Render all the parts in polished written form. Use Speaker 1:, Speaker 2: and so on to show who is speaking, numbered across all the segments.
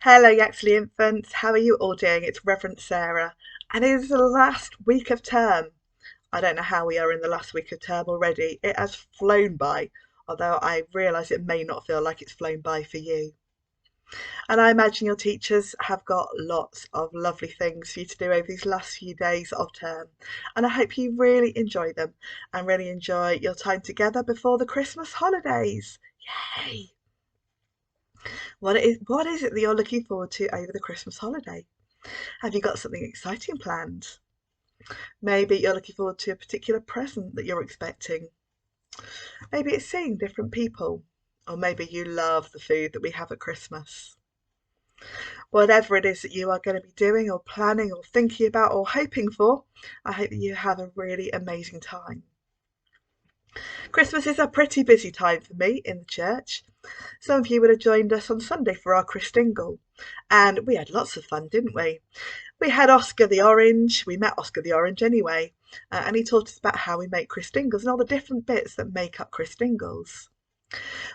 Speaker 1: Hello, Yaxley infants. How are you all doing? It's Reverend Sarah, and it is the last week of term. I don't know how we are in the last week of term already. It has flown by, although I realise it may not feel like it's flown by for you. And I imagine your teachers have got lots of lovely things for you to do over these last few days of term. And I hope you really enjoy them and really enjoy your time together before the Christmas holidays. Yay! What is it that you're looking forward to over the Christmas holiday? Have you got something exciting planned? Maybe you're looking forward to a particular present that you're expecting. Maybe it's seeing different people. Or maybe you love the food that we have at Christmas. Whatever it is that you are going to be doing or planning or thinking about or hoping for, I hope that you have a really amazing time. Christmas is a pretty busy time for me in the church. Some of you would have joined us on Sunday for our Christingle, and we had lots of fun, didn't we? We had Oscar the Orange. We met Oscar the Orange anyway, and he taught us about how we make Christingles and all the different bits that make up Christingles.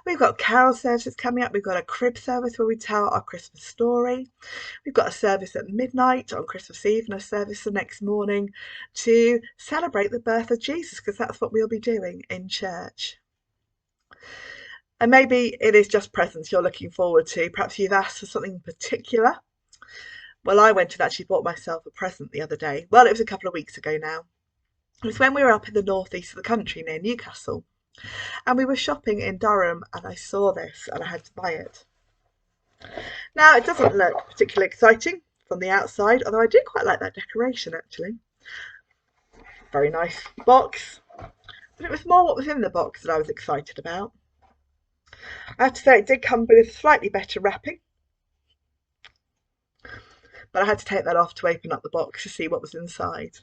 Speaker 1: We've got carol services coming up. We've got a crib service where we tell our Christmas story. We've got a service at midnight on Christmas Eve and a service the next morning to celebrate the birth of Jesus, because that's what we'll be doing in church. And maybe it is just presents you're looking forward to. Perhaps you've asked for something particular. Well, I went and actually bought myself a present the other day. Well, it was a couple of weeks ago now. It was when we were up in the northeast of the country near Newcastle. And we were shopping in Durham and I saw this and I had to buy it. Now, it doesn't look particularly exciting from the outside, although I do quite like that decoration actually. Very nice box. But it was more what was in the box that I was excited about. I have to say it did come with slightly better wrapping. But I had to take that off to open up the box to see what was inside.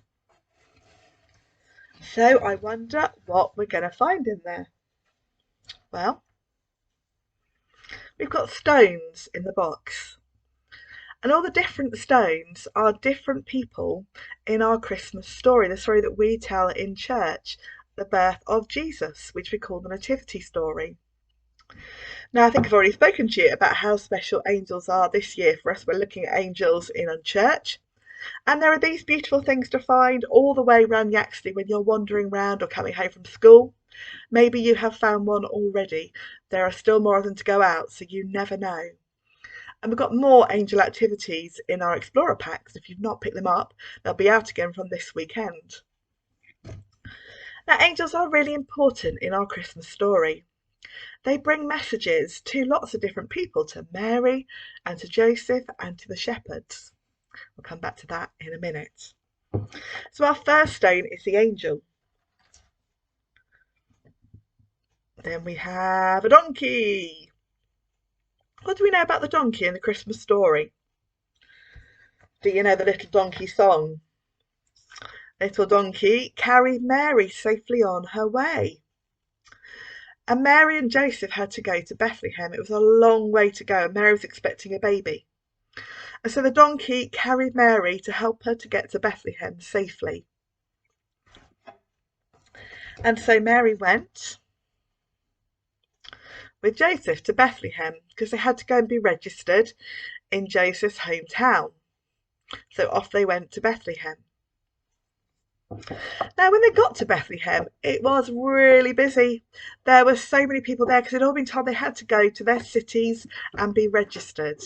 Speaker 1: So I wonder what we're going to find in there. Well, we've got stones in the box. And all the different stones are different people in our Christmas story, the story that we tell in church, the birth of Jesus, which we call the Nativity story. Now, I think I've already spoken to you about how special angels are this year for us. We're looking at angels in a church. And there are these beautiful things to find all the way around Yaxley when you're wandering round or coming home from school. Maybe you have found one already. There are still more of them to go out, so you never know. And we've got more angel activities in our Explorer packs. If you've not picked them up, they'll be out again from this weekend. Now, angels are really important in our Christmas story. They bring messages to lots of different people, to Mary and to Joseph and to the shepherds. We'll come back to that in a minute. So our first stone is the angel. Then we have a donkey. What do we know about the donkey in the Christmas story? Do you know the little donkey song? Little donkey carried Mary safely on her way. And Mary and Joseph had to go to Bethlehem. It was a long way to go, and Mary was expecting a baby. And so the donkey carried Mary to help her to get to Bethlehem safely. And so Mary went with Joseph to Bethlehem because they had to go and be registered in Joseph's hometown. So off they went to Bethlehem. Now, when they got to Bethlehem, it was really busy. There were so many people there because they'd all been told they had to go to their cities and be registered.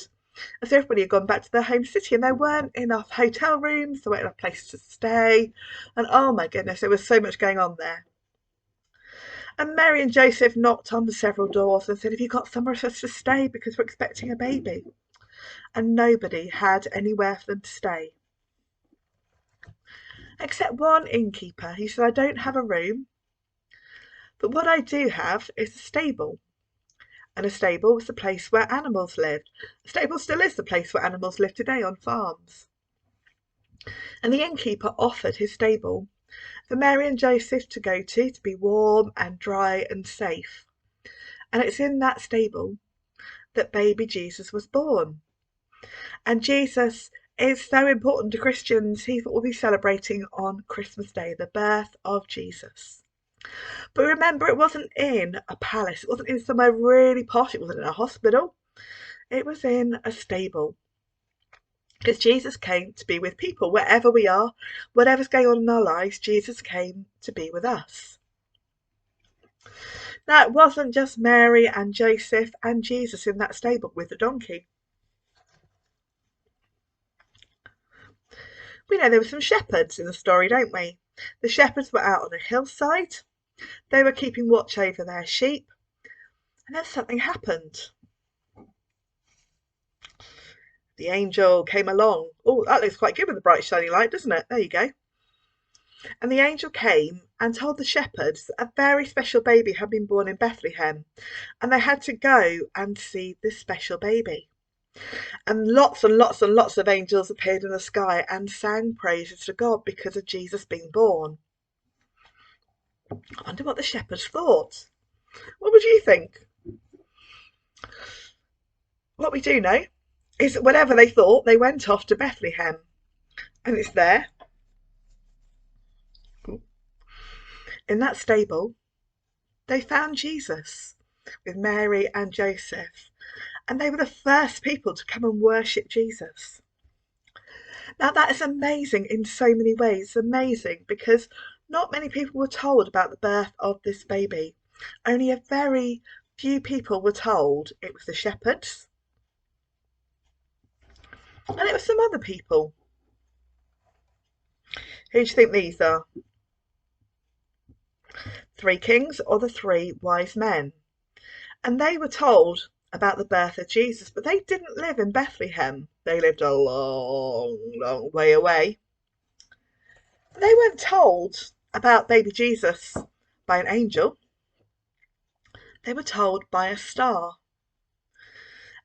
Speaker 1: And so everybody had gone back to their home city and there weren't enough hotel rooms, there weren't enough places to stay. And oh my goodness, there was so much going on there. And Mary and Joseph knocked on the several doors and said, "Have you got somewhere for us to stay? Because we're expecting a baby." And nobody had anywhere for them to stay. Except one innkeeper. He said, "I don't have a room, but what I do have is a stable." And a stable was the place where animals lived. A stable still is the place where animals live today on farms. And the innkeeper offered his stable for Mary and Joseph to go to be warm and dry and safe. And it's in that stable that baby Jesus was born. And Jesus is so important to Christians. He's what we'll be celebrating on Christmas Day, the birth of Jesus. But remember, it wasn't in a palace. It wasn't in somewhere really posh. It wasn't in a hospital. It was in a stable. Because Jesus came to be with people wherever we are, whatever's going on in our lives, Jesus came to be with us. Now, it wasn't just Mary and Joseph and Jesus in that stable with the donkey. We know there were some shepherds in the story, don't we? The shepherds were out on a hillside. They were keeping watch over their sheep. And then something happened. The angel came along. Oh, that looks quite good with the bright shiny light, doesn't it? There you go. And the angel came and told the shepherds that a very special baby had been born in Bethlehem, and they had to go and see this special baby. And lots and lots and lots of angels appeared in the sky and sang praises to God because of Jesus being born. I wonder what the shepherds thought. What would you think? What we do know is that whatever they thought, they went off to Bethlehem. And it's there, in that stable, they found Jesus with Mary and Joseph. And they were the first people to come and worship Jesus. Now that is amazing in so many ways. Amazing because not many people were told about the birth of this baby. Only a very few people were told. It was the shepherds and it was some other people. Who do you think these are? 3 kings or the 3 wise men? And they were told about the birth of Jesus, but they didn't live in Bethlehem. They lived a long, long way away. They weren't told about baby Jesus by an angel. They were told by a star.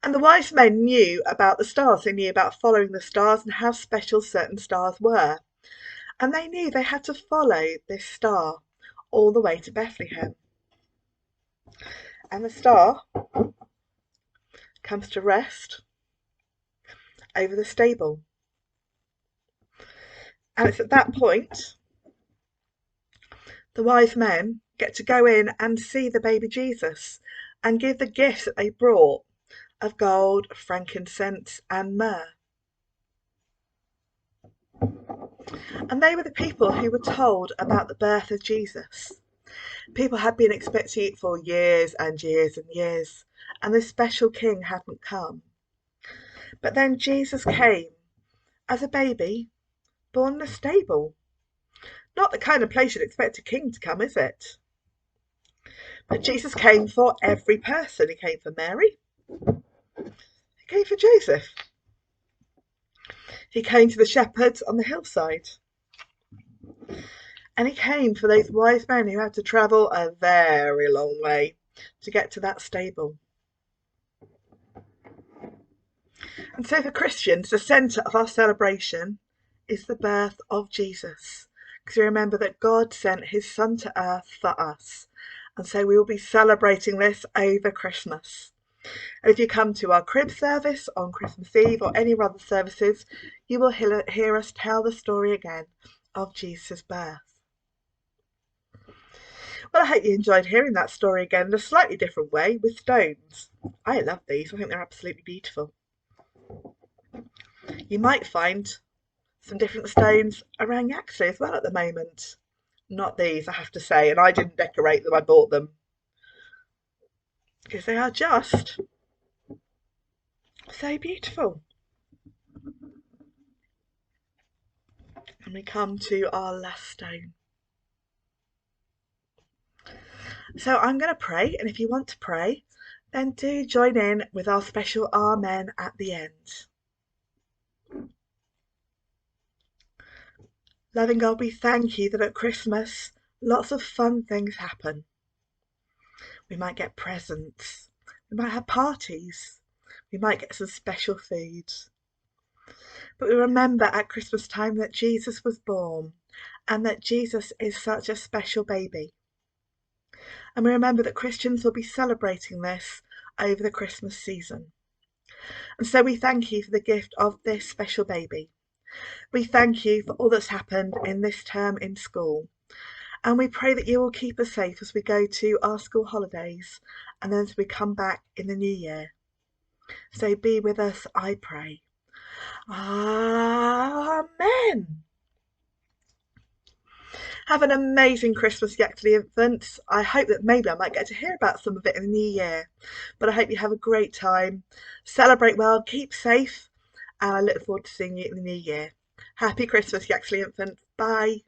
Speaker 1: And the wise men knew about the stars. They knew about following the stars and how special certain stars were. And they knew they had to follow this star all the way to Bethlehem. And the star comes to rest over the stable. And it's at that point the wise men get to go in and see the baby Jesus and give the gifts that they brought of gold, frankincense and myrrh. And they were the people who were told about the birth of Jesus. People had been expecting it for years and years and years, and this special king hadn't come. But then Jesus came as a baby, born in a stable. Not the kind of place you'd expect a king to come, is it? But Jesus came for every person. He came for Mary. He came for Joseph. He came to the shepherds on the hillside. And he came for those wise men who had to travel a very long way to get to that stable. And so for Christians, the centre of our celebration is the birth of Jesus. Because we remember that God sent his Son to earth for us. And so we will be celebrating this over Christmas. And if you come to our crib service on Christmas Eve or any other services, you will hear us tell the story again of Jesus' birth. Well, I hope you enjoyed hearing that story again in a slightly different way with stones. I love these. I think they're absolutely beautiful. You might find some different stones around Yaxley as well at the moment. Not these, I have to say, and I didn't decorate them, I bought them. Because they are just so beautiful. And we come to our last stone. So I'm going to pray, and if you want to pray, then do join in with our special Amen at the end. Loving God, we thank you that at Christmas lots of fun things happen. We might get presents, we might have parties, we might get some special food. But we remember at Christmas time that Jesus was born and that Jesus is such a special baby. And we remember that Christians will be celebrating this over the Christmas season. And so we thank you for the gift of this special baby. We thank you for all that's happened in this term in school. And we pray that you will keep us safe as we go to our school holidays and then as we come back in the new year. So be with us, I pray. Amen. Have an amazing Christmas, Yaxley infants. I hope that maybe I might get to hear about some of it in the new year. But I hope you have a great time. Celebrate well, keep safe, and I look forward to seeing you in the new year. Happy Christmas, Yaxley infants. Bye.